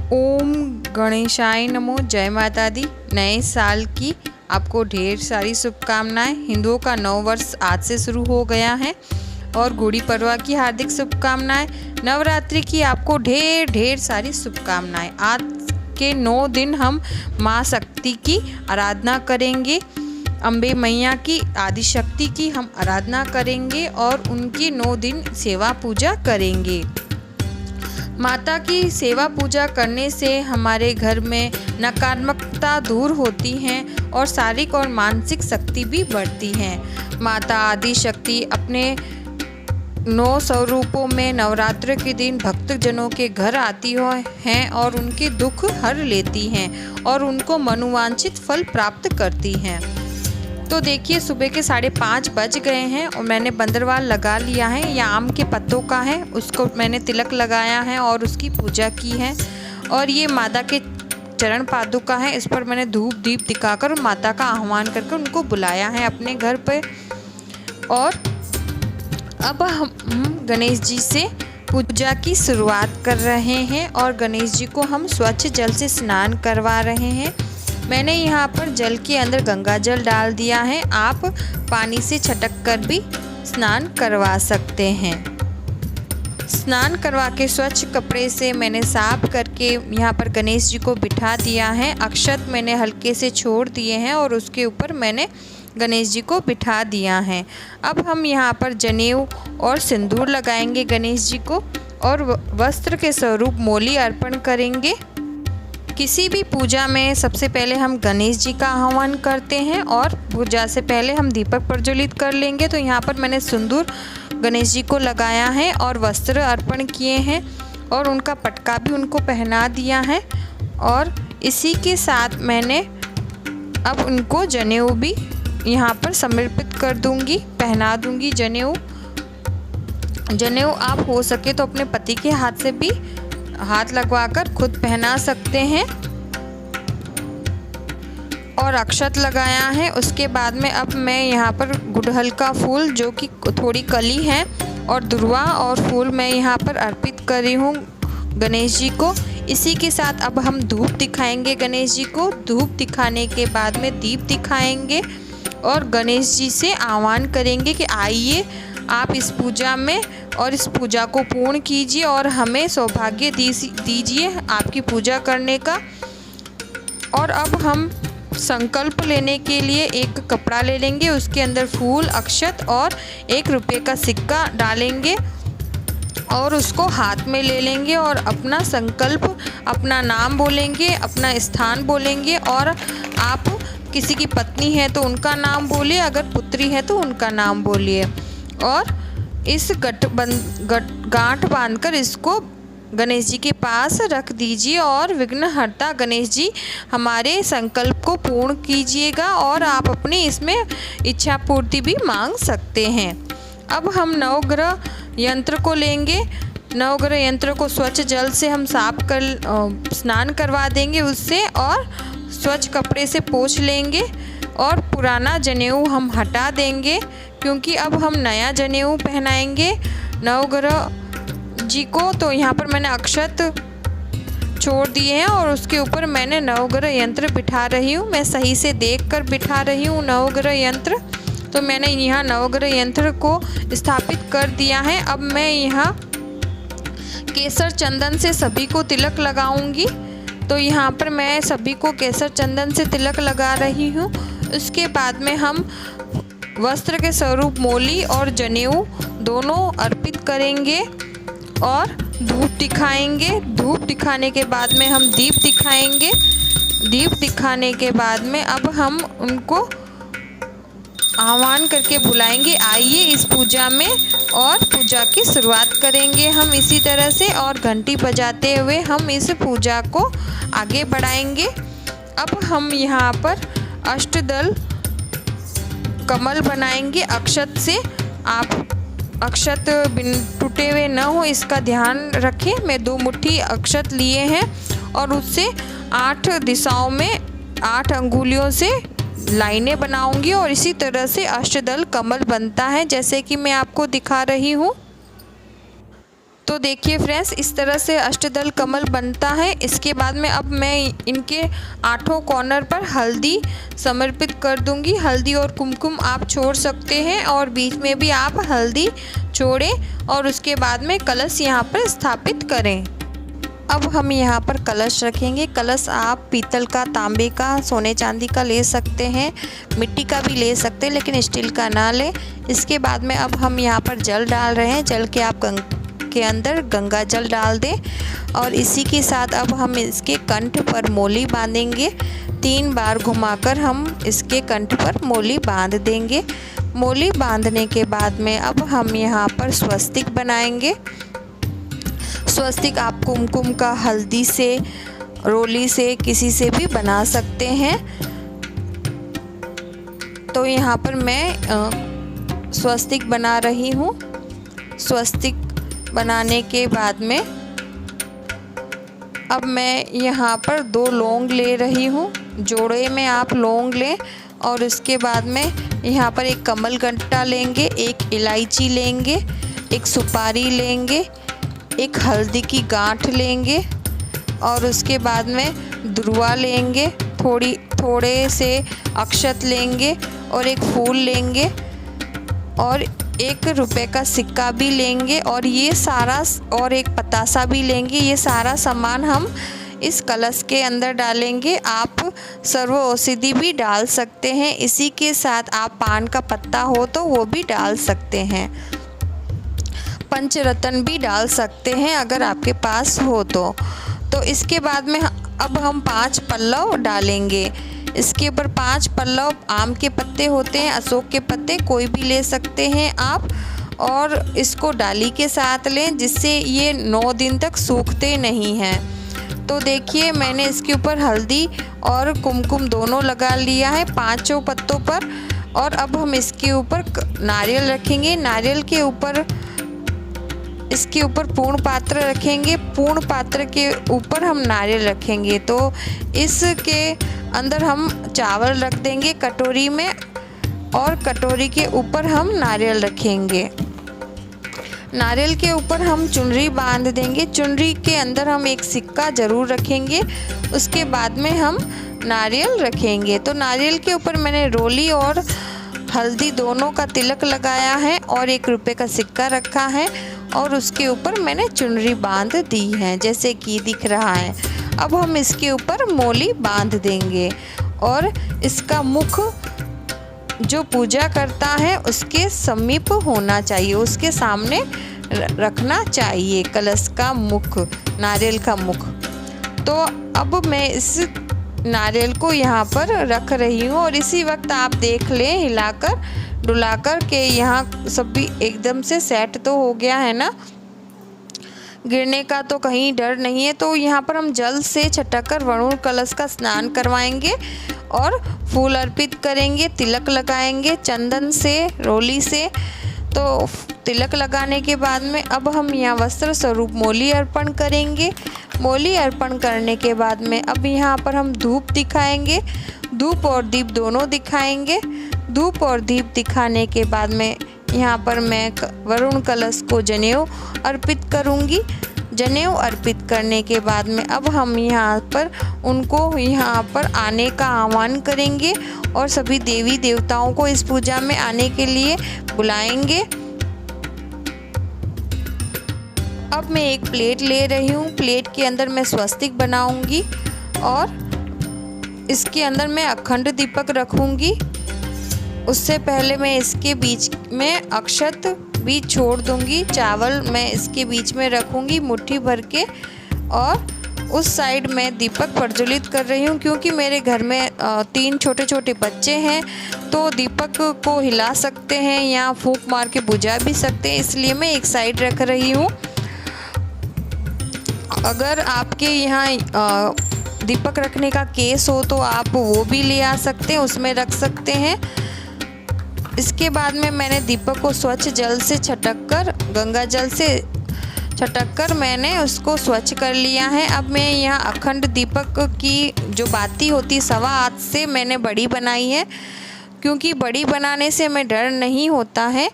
ओम गणेशाय नमो। जय माता दी। नए साल की आपको ढेर सारी शुभकामनाएं। हिंदुओं का नव वर्ष आज से शुरू हो गया है और गुड़ी पड़वा की हार्दिक शुभकामनाएं। नवरात्रि की आपको ढेर ढेर सारी शुभकामनाएं। आज के 9 दिन हम माँ शक्ति की आराधना करेंगे, अम्बे मैया की आदिशक्ति की हम आराधना करेंगे और उनकी 9 दिन सेवा पूजा करेंगे। माता की सेवा पूजा करने से हमारे घर में नकारात्मकता दूर होती है और शारीरिक और मानसिक शक्ति भी बढ़ती है। माता आदिशक्ति अपने 9 स्वरूपों में नवरात्र के दिन भक्तजनों के घर आती हैं और उनके दुख हर लेती हैं और उनको मनोवांछित फल प्राप्त करती हैं। तो देखिए, सुबह के 5:30 बज गए हैं और मैंने बंदरवाल लगा लिया है। यह आम के पत्तों का है, उसको मैंने तिलक लगाया है और उसकी पूजा की है। और ये माता के चरण पादुका है, इस पर मैंने धूप दीप दिखाकर माता का आह्वान करके उनको बुलाया है अपने घर पे। और अब हम गणेश जी से पूजा की शुरुआत कर रहे हैं और गणेश जी को हम स्वच्छ जल से स्नान करवा रहे हैं। मैंने यहाँ पर जल के अंदर गंगा जल डाल दिया है, आप पानी से छटक कर भी स्नान करवा सकते हैं। स्नान करवा के स्वच्छ कपड़े से मैंने साफ करके यहाँ पर गणेश जी को बिठा दिया है। अक्षत मैंने हल्के से छोड़ दिए हैं और उसके ऊपर मैंने गणेश जी को बिठा दिया है। अब हम यहाँ पर जनेऊ और सिंदूर लगाएंगे गणेश जी को और वस्त्र के स्वरूप मोली अर्पण करेंगे। किसी भी पूजा में सबसे पहले हम गणेश जी का आह्वान करते हैं और पूजा से पहले हम दीपक प्रज्वलित कर लेंगे। तो यहाँ पर मैंने सिंदूर गणेश जी को लगाया है और वस्त्र अर्पण किए हैं और उनका पटका भी उनको पहना दिया है। और इसी के साथ मैंने अब उनको जनेऊ भी यहाँ पर समर्पित कर दूँगी, पहना दूँगी जनेऊ। जनेऊ आप हो सके तो अपने पति के हाथ से भी हाथ लगवाकर खुद पहना सकते हैं। और अक्षत लगाया है। उसके बाद में अब मैं यहाँ पर गुड़हल का फूल जो कि थोड़ी कली है और दुर्वा और फूल मैं यहाँ पर अर्पित कर रही हूँ गणेश जी को। इसी के साथ अब हम धूप दिखाएंगे गणेश जी को। धूप दिखाने के बाद में दीप दिखाएंगे और गणेश जी से आह्वान करेंगे कि आइए आप इस पूजा में और इस पूजा को पूर्ण कीजिए और हमें सौभाग्य दीजिए आपकी पूजा करने का। और अब हम संकल्प लेने के लिए एक कपड़ा ले लेंगे, उसके अंदर फूल, अक्षत और 1 रुपये का सिक्का डालेंगे और उसको हाथ में ले लेंगे और अपना संकल्प, अपना नाम बोलेंगे, अपना स्थान बोलेंगे। और आप किसी की पत्नी है तो उनका नाम बोलिए, अगर पुत्री है तो उनका नाम बोलिए। और इस गांठ बांधकर इसको गणेश जी के पास रख दीजिए और विघ्नहर्ता गणेश जी हमारे संकल्प को पूर्ण कीजिएगा और आप अपनी इसमें इच्छा पूर्ति भी मांग सकते हैं। अब हम नवग्रह यंत्र को लेंगे। नवग्रह यंत्र को स्वच्छ जल से हम साफ कर स्नान करवा देंगे उससे और स्वच्छ कपड़े से पोंछ लेंगे और पुराना जनेऊ हम हटा देंगे क्योंकि अब हम नया जनेऊ पहनाएंगे नवग्रह जी को। तो यहाँ पर मैंने अक्षत छोड़ दिए हैं और उसके ऊपर मैंने नवग्रह यंत्र बिठा रही हूँ। मैं सही से देखकर बिठा रही हूँ नवग्रह यंत्र। तो मैंने यहाँ नवग्रह यंत्र को स्थापित कर दिया है। अब मैं यहाँ केसर चंदन से सभी को तिलक लगाऊंगी। तो यहाँ पर मैं सभी को केसर चंदन से तिलक लगा रही हूँ। उसके बाद में हम वस्त्र के स्वरूप मोली और जनेऊ दोनों अर्पित करेंगे और धूप दिखाएंगे। धूप दिखाने के बाद में हम दीप दिखाएंगे। दीप दिखाने के बाद में अब हम उनको आह्वान करके बुलाएंगे, आइए इस पूजा में, और पूजा की शुरुआत करेंगे हम इसी तरह से। और घंटी बजाते हुए हम इस पूजा को आगे बढ़ाएंगे। अब हम यहाँ पर अष्टदल कमल बनाएंगे अक्षत से। आप अक्षत टूटे हुए न हो इसका ध्यान रखें। मैं 2 मुट्ठी अक्षत लिए हैं और उससे 8 दिशाओं में 8 अंगुलियों से लाइनें बनाऊंगी और इसी तरह से 8 दल कमल बनता है जैसे कि मैं आपको दिखा रही हूँ। तो देखिए फ्रेंड्स, इस तरह से अष्टदल कमल बनता है। इसके बाद में अब मैं इनके 8 कॉर्नर पर हल्दी समर्पित कर दूंगी। हल्दी और कुमकुम आप छोड़ सकते हैं और बीच में भी आप हल्दी छोड़ें और उसके बाद में कलश यहाँ पर स्थापित करें। अब हम यहाँ पर कलश रखेंगे। कलश आप पीतल का, तांबे का, सोने चांदी का ले सकते हैं, मिट्टी का भी ले सकते हैं, लेकिन स्टील का ना लें। इसके बाद में अब हम यहाँ पर जल डाल रहे हैं। जल के आप के अंदर गंगा जल डाल दें और इसी के साथ अब हम इसके कंठ पर मोली बांधेंगे। 3 बार घुमाकर हम इसके कंठ पर मोली बांध देंगे। मोली बांधने के बाद में अब हम यहाँ पर स्वस्तिक बनाएंगे। स्वस्तिक आप कुमकुम का, हल्दी से, रोली से, किसी से भी बना सकते हैं। तो यहाँ पर मैं स्वस्तिक बना रही हूँ। स्वस्तिक बनाने के बाद में अब मैं यहाँ पर 2 लौंग ले रही हूँ। जोड़े में आप लौंग लें और उसके बाद में यहाँ पर एक कमलगट्टा लेंगे, एक इलायची लेंगे, एक सुपारी लेंगे, एक हल्दी की गांठ लेंगे और उसके बाद में दुर्वा लेंगे, थोड़े से अक्षत लेंगे और एक फूल लेंगे और 1 रुपये का सिक्का भी लेंगे और ये सारा, और एक पतासा भी लेंगे। ये सारा सामान हम इस कलश के अंदर डालेंगे। आप सर्व औषधि भी डाल सकते हैं। इसी के साथ आप पान का पत्ता हो तो वो भी डाल सकते हैं। पंचरत्न भी डाल सकते हैं अगर आपके पास हो तो इसके बाद में अब हम 5 पल्लव डालेंगे। इसके ऊपर 5 पल्लव आम के पत्ते होते हैं, अशोक के पत्ते कोई भी ले सकते हैं आप, और इसको डाली के साथ लें जिससे ये 9 दिन तक सूखते नहीं हैं। तो देखिए मैंने इसके ऊपर हल्दी और कुमकुम दोनों लगा लिया है 5 पत्तों पर। और अब हम इसके ऊपर नारियल रखेंगे। नारियल के ऊपर, इसके ऊपर पूर्ण पात्र रखेंगे। पूर्ण पात्र के ऊपर हम नारियल रखेंगे। तो इसके अंदर हम चावल रख देंगे कटोरी में और कटोरी के ऊपर हम नारियल रखेंगे। नारियल के ऊपर हम चुनरी बांध देंगे। चुनरी के अंदर हम एक सिक्का ज़रूर रखेंगे। उसके बाद में हम नारियल रखेंगे। तो नारियल के ऊपर मैंने रोली और हल्दी दोनों का तिलक लगाया है और 1 रुपये का सिक्का रखा है और उसके ऊपर मैंने चुनरी बांध दी है जैसे कि दिख रहा है। अब हम इसके ऊपर मोली बांध देंगे और इसका मुख जो पूजा करता है उसके समीप होना चाहिए, उसके सामने रखना चाहिए कलश का मुख, नारियल का मुख। तो अब मैं इस नारियल को यहाँ पर रख रही हूँ और इसी वक्त आप देख लें हिलाकर डुलाकर के यहाँ सब भी एकदम से सेट तो हो गया है ना, गिरने का तो कहीं डर नहीं है। तो यहाँ पर हम जल से छटककर वरुण कलश का स्नान करवाएंगे और फूल अर्पित करेंगे, तिलक लगाएंगे चंदन से, रोली से। तो तिलक लगाने के बाद में अब हम यहाँ वस्त्र स्वरूप मोली अर्पण करेंगे। मोली अर्पण करने के बाद में अब यहाँ पर हम धूप दिखाएंगे, धूप और दीप दोनों दिखाएंगे। धूप और दीप दिखाने के बाद में यहाँ पर मैं वरुण कलश को जनेऊ अर्पित करूँगी। जनेऊ अर्पित करने के बाद में अब हम यहाँ पर उनको यहाँ पर आने का आह्वान करेंगे और सभी देवी देवताओं को इस पूजा में आने के लिए बुलाएंगे। अब मैं एक प्लेट ले रही हूँ। प्लेट के अंदर मैं स्वस्तिक बनाऊंगी और इसके अंदर मैं अखंड दीपक रखूँगी। उससे पहले मैं इसके बीच में अक्षत भी छोड़ दूंगी। चावल मैं इसके बीच में रखूंगी मुट्ठी भर के और उस साइड में दीपक प्रज्वलित कर रही हूँ क्योंकि मेरे घर में 3 छोटे छोटे बच्चे हैं तो दीपक को हिला सकते हैं या फूंक मार के बुझा भी सकते हैं, इसलिए मैं एक साइड रख रही हूँ। अगर आपके यहाँ दीपक रखने का केस हो तो आप वो भी ले आ सकते हैं, उसमें रख सकते हैं। इसके बाद में मैंने दीपक को स्वच्छ जल से छटककर, गंगा जल से छटककर मैंने उसको स्वच्छ कर लिया है। अब मैं यहाँ अखंड दीपक की जो बाती होती 1.25 हाथ से मैंने बड़ी बनाई है क्योंकि बड़ी बनाने से हमें डर नहीं होता है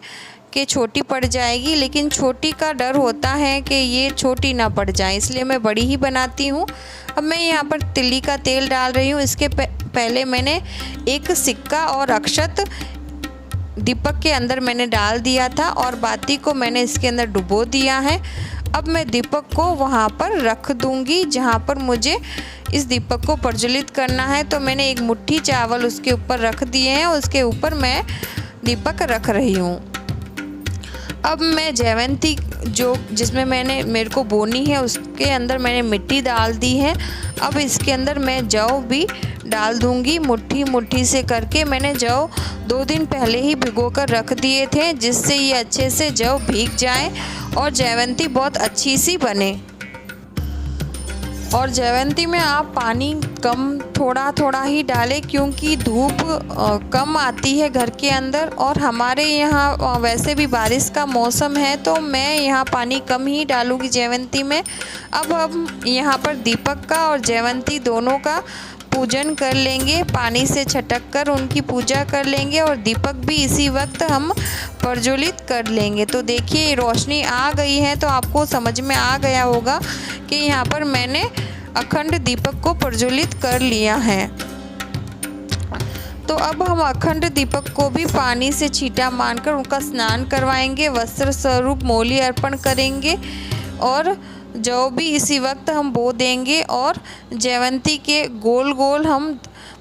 कि छोटी पड़ जाएगी, लेकिन छोटी का डर होता है कि ये छोटी ना पड़ जाए, इसलिए मैं बड़ी ही बनाती हूँ। अब मैं यहाँ पर तिल्ली का तेल डाल रही हूँ। इसके पहले मैंने एक सिक्का और अक्षत दीपक के अंदर मैंने डाल दिया था और बाती को मैंने इसके अंदर डुबो दिया है। अब मैं दीपक को वहाँ पर रख दूँगी जहाँ पर मुझे इस दीपक को प्रज्वलित करना है। तो मैंने एक मुट्ठी चावल उसके ऊपर रख दिए हैं, उसके ऊपर मैं दीपक रख रही हूँ। अब मैं जयवंती जो जिसमें मेरे को बोनी है उसके अंदर मैंने मिट्टी डाल दी है। अब इसके अंदर मैं जौ भी डाल दूंगी। मुट्ठी मुट्ठी से करके मैंने जौ 2 दिन पहले ही भिगो कर रख दिए थे, जिससे ये अच्छे से जौ भीग जाए और जयवंती बहुत अच्छी सी बने। और जयवंती में आप पानी कम थोड़ा थोड़ा ही डालें, क्योंकि धूप कम आती है घर के अंदर और हमारे यहाँ वैसे भी बारिश का मौसम है, तो मैं यहाँ पानी कम ही डालूँगी जयवंती में। अब हम यहाँ पर दीपक का और जयवंती दोनों का पूजन कर लेंगे, पानी से छटक कर उनकी पूजा कर लेंगे और दीपक भी इसी वक्त हम प्रज्वलित कर लेंगे। तो देखिए रोशनी आ गई है, तो आपको समझ में आ गया होगा कि यहाँ पर मैंने अखंड दीपक को प्रज्वलित कर लिया है। तो अब हम अखंड दीपक को भी पानी से छींटा मारकर उनका स्नान करवाएंगे, वस्त्र स्वरूप मोली अर्पण करेंगे और जौ भी इसी वक्त हम बो देंगे और जयवंती के गोल गोल हम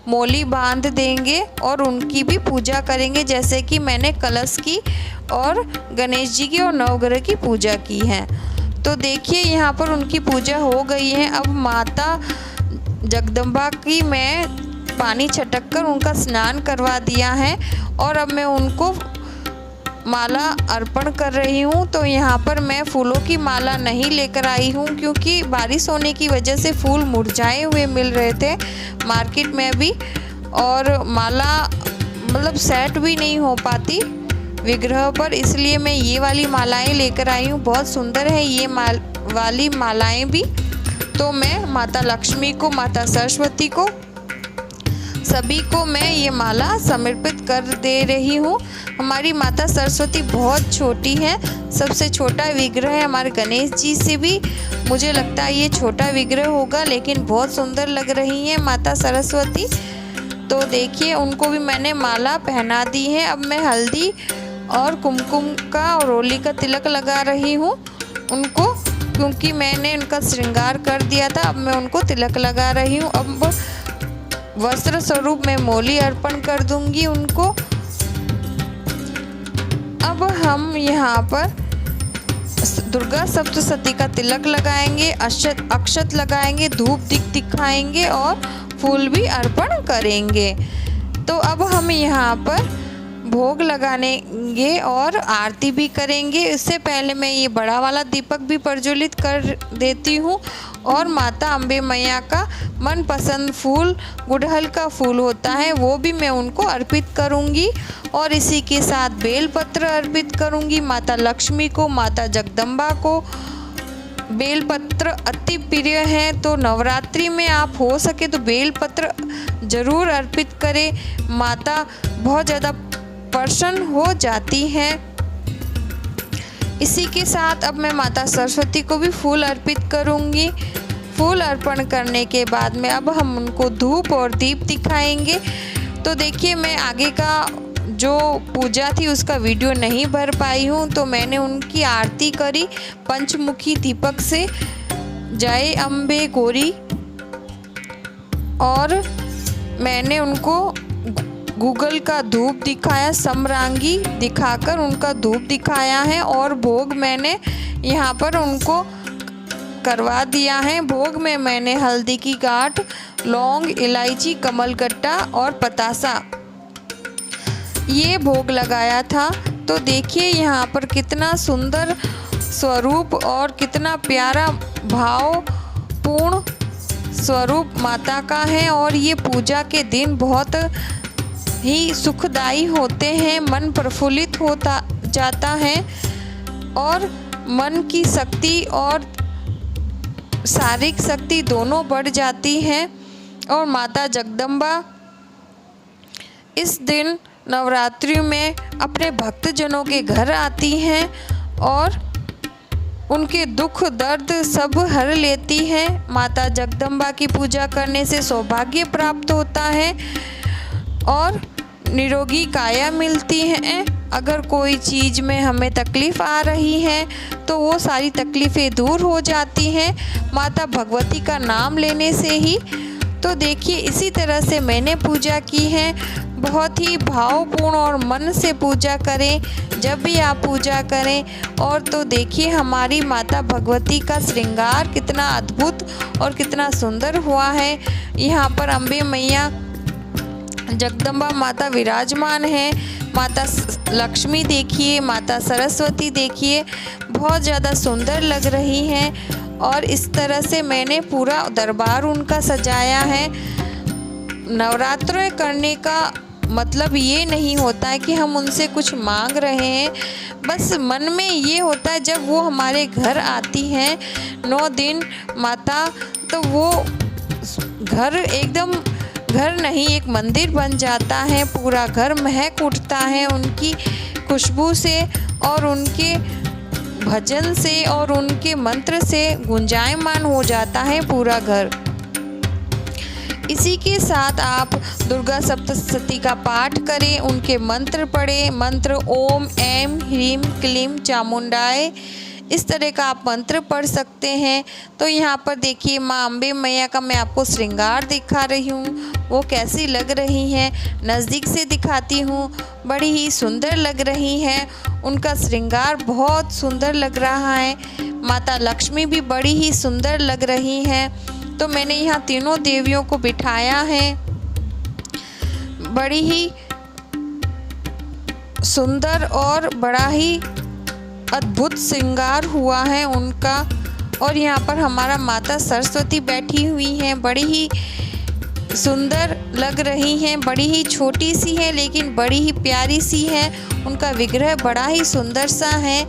मोली बांध देंगे और उनकी भी पूजा करेंगे, जैसे कि मैंने कलश की और गणेश जी की और नवग्रह की पूजा की है। तो देखिए यहाँ पर उनकी पूजा हो गई है। अब माता जगदम्बा की मैं पानी छटक कर उनका स्नान करवा दिया है और अब मैं उनको माला अर्पण कर रही हूँ। तो यहाँ पर मैं फूलों की माला नहीं लेकर आई हूँ, क्योंकि बारिश होने की वजह से फूल मुरझाए हुए मिल रहे थे मार्केट में भी, और माला मतलब सेट भी नहीं हो पाती विग्रह पर, इसलिए मैं ये वाली मालाएं लेकर आई हूँ। बहुत सुंदर है ये वाली मालाएं भी। तो मैं माता लक्ष्मी को, माता सरस्वती को, सभी को मैं ये माला समर्पित कर दे रही हूँ। हमारी माता सरस्वती बहुत छोटी है, सबसे छोटा विग्रह है हमारे गणेश जी से भी मुझे लगता है ये छोटा विग्रह होगा, लेकिन बहुत सुंदर लग रही है माता सरस्वती। तो देखिए उनको भी मैंने माला पहना दी है। अब मैं हल्दी और कुमकुम का और रोली का तिलक लगा रही हूँ उनको, क्योंकि मैंने उनका श्रृंगार कर दिया था। अब मैं उनको तिलक लगा रही हूँ। अब वस्त्र स्वरूप मैं मोली अर्पण कर दूंगी उनको। अब हम यहाँ पर दुर्गा सप्तशती का तिलक लगाएंगे, अक्षत लगाएंगे, धूप दिखाएंगे और फूल भी अर्पण करेंगे। तो अब हम यहाँ पर भोग लगाएंगे और आरती भी करेंगे। इससे पहले मैं ये बड़ा वाला दीपक भी प्रज्वलित कर देती हूँ और माता अम्बे मैया का मनपसंद फूल गुड़हल का फूल होता है, वो भी मैं उनको अर्पित करूँगी और इसी के साथ बेलपत्र अर्पित करूँगी माता लक्ष्मी को, माता जगदम्बा को। बेलपत्र अति प्रिय है, तो नवरात्रि में आप हो सके तो बेलपत्र ज़रूर अर्पित करें। माता बहुत ज़्यादा प्रसन्न हो जाती है। इसी के साथ अब मैं माता सरस्वती को भी फूल अर्पित करूँगी। फूल अर्पण करने के बाद में अब हम उनको धूप और दीप दिखाएंगे। तो देखिए मैं आगे का जो पूजा थी उसका वीडियो नहीं भर पाई हूँ, तो मैंने उनकी आरती करी पंचमुखी दीपक से, जय अम्बे गौरी, और मैंने उनको गूगल का धूप दिखाया, समरांगी दिखाकर उनका धूप दिखाया है और भोग मैंने यहाँ पर उनको करवा दिया है। भोग में मैंने हल्दी की गांठ, लौंग, इलायची, कमलगट्टा और पतासा ये भोग लगाया था। तो देखिए यहाँ पर कितना सुंदर स्वरूप और कितना प्यारा भावपूर्ण स्वरूप माता का है, और ये पूजा के दिन बहुत ही सुखदायी होते हैं, मन प्रफुल्लित होता जाता है और मन की शक्ति और शारीरिक शक्ति दोनों बढ़ जाती है। और माता जगदम्बा इस दिन नवरात्रि में अपने भक्तजनों के घर आती हैं और उनके दुख दर्द सब हर लेती हैं। माता जगदम्बा की पूजा करने से सौभाग्य प्राप्त होता है और निरोगी काया मिलती है। अगर कोई चीज़ में हमें तकलीफ़ आ रही है तो वो सारी तकलीफ़ें दूर हो जाती हैं माता भगवती का नाम लेने से ही। तो देखिए, इसी तरह से मैंने पूजा की है। बहुत ही भावपूर्ण और मन से पूजा करें जब भी आप पूजा करें। और तो देखिए, हमारी माता भगवती का श्रृंगार कितना अद्भुत और कितना सुंदर हुआ है। यहाँ पर अम्बे मैया जगदम्बा माता विराजमान है। माता लक्ष्मी देखिए, माता सरस्वती देखिए, बहुत ज़्यादा सुंदर लग रही हैं। और इस तरह से मैंने पूरा दरबार उनका सजाया है। नवरात्र करने का मतलब ये नहीं होता है कि हम उनसे कुछ मांग रहे हैं, बस मन में ये होता है जब वो हमारे घर आती हैं 9 दिन माता, तो वो घर एकदम घर नहीं एक मंदिर बन जाता है। पूरा घर महक उठता है उनकी खुशबू से और उनके भजन से और उनके मंत्र से गुंजायमान हो जाता है पूरा घर। इसी के साथ आप दुर्गा सप्तशती का पाठ करें, उनके मंत्र पढ़ें। मंत्र ओम ऐं ह्रीं क्लीं चामुंडाय, इस तरह का आप मंत्र पढ़ सकते हैं। तो यहाँ पर देखिए, माँ अम्बे मैया का मैं आपको श्रृंगार दिखा रही हूँ, वो कैसी लग रही हैं नज़दीक से दिखाती हूँ। बड़ी ही सुंदर लग रही हैं, उनका श्रृंगार बहुत सुंदर लग रहा है। माता लक्ष्मी भी बड़ी ही सुंदर लग रही हैं। तो मैंने यहाँ तीनों देवियों को बिठाया है। बड़ी ही सुंदर और बड़ा ही अद्भुत श्रृंगार हुआ है उनका। और यहाँ पर हमारा माता सरस्वती बैठी हुई हैं, बड़ी ही सुंदर लग रही हैं। बड़ी ही छोटी सी है लेकिन बड़ी ही प्यारी सी है। उनका विग्रह बड़ा ही सुंदर सा है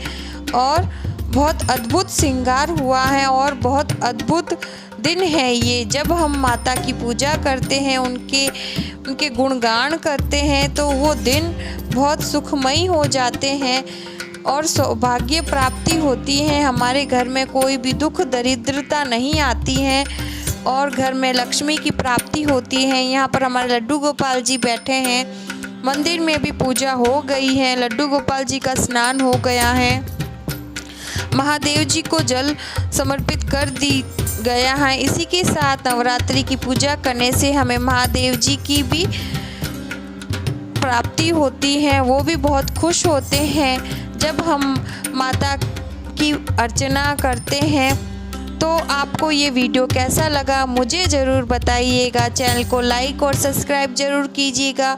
और बहुत अद्भुत श्रृंगार हुआ है। और बहुत अद्भुत दिन है ये, जब हम माता की पूजा करते हैं, उनके गुणगान करते हैं, तो वो दिन बहुत सुखमयी हो जाते हैं और सौभाग्य प्राप्ति होती है। हमारे घर में कोई भी दुख दरिद्रता नहीं आती है और घर में लक्ष्मी की प्राप्ति होती है। यहाँ पर हमारे लड्डू गोपाल जी बैठे हैं। मंदिर में भी पूजा हो गई है, लड्डू गोपाल जी का स्नान हो गया है, महादेव जी को जल समर्पित कर दी गया है। इसी के साथ नवरात्रि की पूजा करने से हमें महादेव जी की भी प्राप्ति होती है। वो भी बहुत खुश होते हैं जब हम माता की अर्चना करते हैं। तो आपको ये वीडियो कैसा लगा मुझे ज़रूर बताइएगा। चैनल को लाइक और सब्सक्राइब ज़रूर कीजिएगा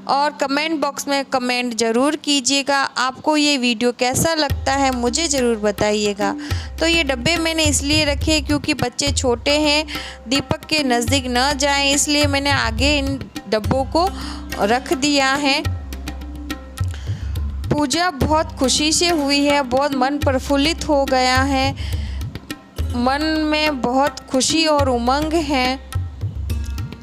और कमेंट बॉक्स में कमेंट ज़रूर कीजिएगा। आपको ये वीडियो कैसा लगता है मुझे ज़रूर बताइएगा। तो ये डब्बे मैंने इसलिए रखे क्योंकि बच्चे छोटे हैं, दीपक के नज़दीक न जाएं, इसलिए मैंने आगे इन डब्बों को रख दिया है। पूजा बहुत खुशी से हुई है, बहुत मन प्रफुल्लित हो गया है, मन में बहुत खुशी और उमंग है।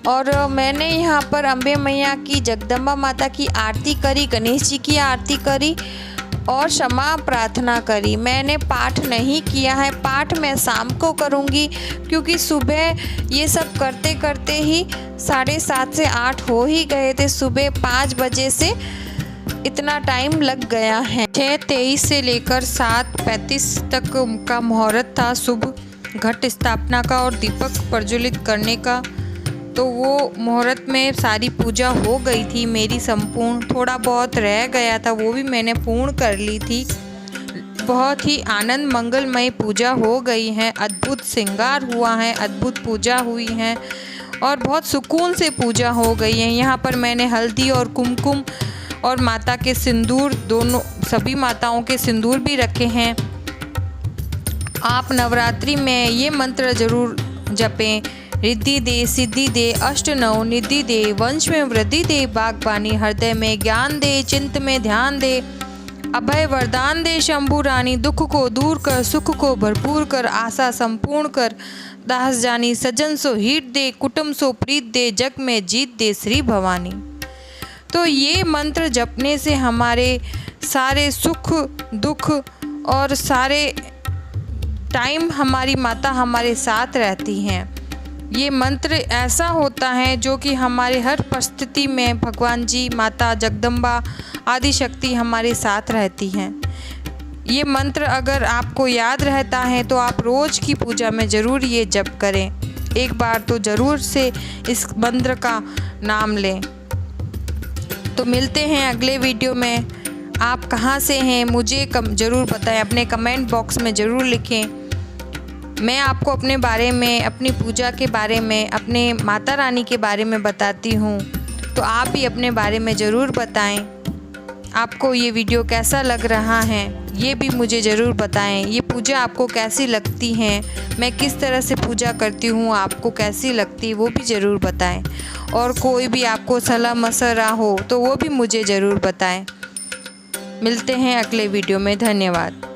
और मैंने यहाँ पर अम्बे मैया की जगदम्बा माता की आरती करी, गणेश जी की आरती करी और क्षमा प्रार्थना करी। मैंने पाठ नहीं किया है, पाठ मैं शाम को करूँगी क्योंकि सुबह ये सब करते करते ही 7:30 से 8 हो ही गए थे। सुबह 5 बजे से इतना टाइम लग गया है। 6:23 से लेकर 7:35 तक का मुहूर्त था शुभ घट स्थापना का और दीपक प्रज्वलित करने का। तो वो मुहूर्त में सारी पूजा हो गई थी मेरी संपूर्ण। थोड़ा बहुत रह गया था, वो भी मैंने पूर्ण कर ली थी। बहुत ही आनंद मंगलमय पूजा हो गई है, अद्भुत श्रृंगार हुआ है, अद्भुत पूजा हुई है और बहुत सुकून से पूजा हो गई है। यहाँ पर मैंने हल्दी और कुमकुम और माता के सिंदूर, दोनों सभी माताओं के सिंदूर भी रखे हैं। आप नवरात्रि में ये मंत्र ज़रूर जपें। रिद्धि दे, सिद्धि दे, अष्ट नव निधि दे, वंश में वृद्धि दे, बागबानी हृदय में ज्ञान दे, चिंत में ध्यान दे, अभय वरदान दे, शंभु रानी दुख को दूर कर, सुख को भरपूर कर, आशा संपूर्ण कर, दास जानी सजन सो हित दे, कुटुंब सो प्रीत दे, जग में जीत दे श्री भवानी। तो ये मंत्र जपने से हमारे सारे सुख दुख और सारे टाइम हमारी माता हमारे साथ रहती हैं। ये मंत्र ऐसा होता है जो कि हमारे हर परिस्थिति में भगवान जी, माता जगदम्बा आदि शक्ति हमारे साथ रहती हैं। ये मंत्र अगर आपको याद रहता है तो आप रोज़ की पूजा में ज़रूर ये जप करें। एक बार तो ज़रूर से इस मंत्र का नाम लें। तो मिलते हैं अगले वीडियो में। आप कहाँ से हैं मुझे ज़रूर बताएं, अपने कमेंट बॉक्स में ज़रूर लिखें। मैं आपको अपने बारे में, अपनी पूजा के बारे में, अपने माता रानी के बारे में बताती हूँ, तो आप भी अपने बारे में ज़रूर बताएं। आपको ये वीडियो कैसा लग रहा है ये भी मुझे ज़रूर बताएं। ये पूजा आपको कैसी लगती है, मैं किस तरह से पूजा करती हूँ, आपको कैसी लगती है वो भी ज़रूर बताएं। और कोई भी आपको सलाह मशवरा हो तो वो भी मुझे ज़रूर बताएं। मिलते हैं अगले वीडियो में। धन्यवाद।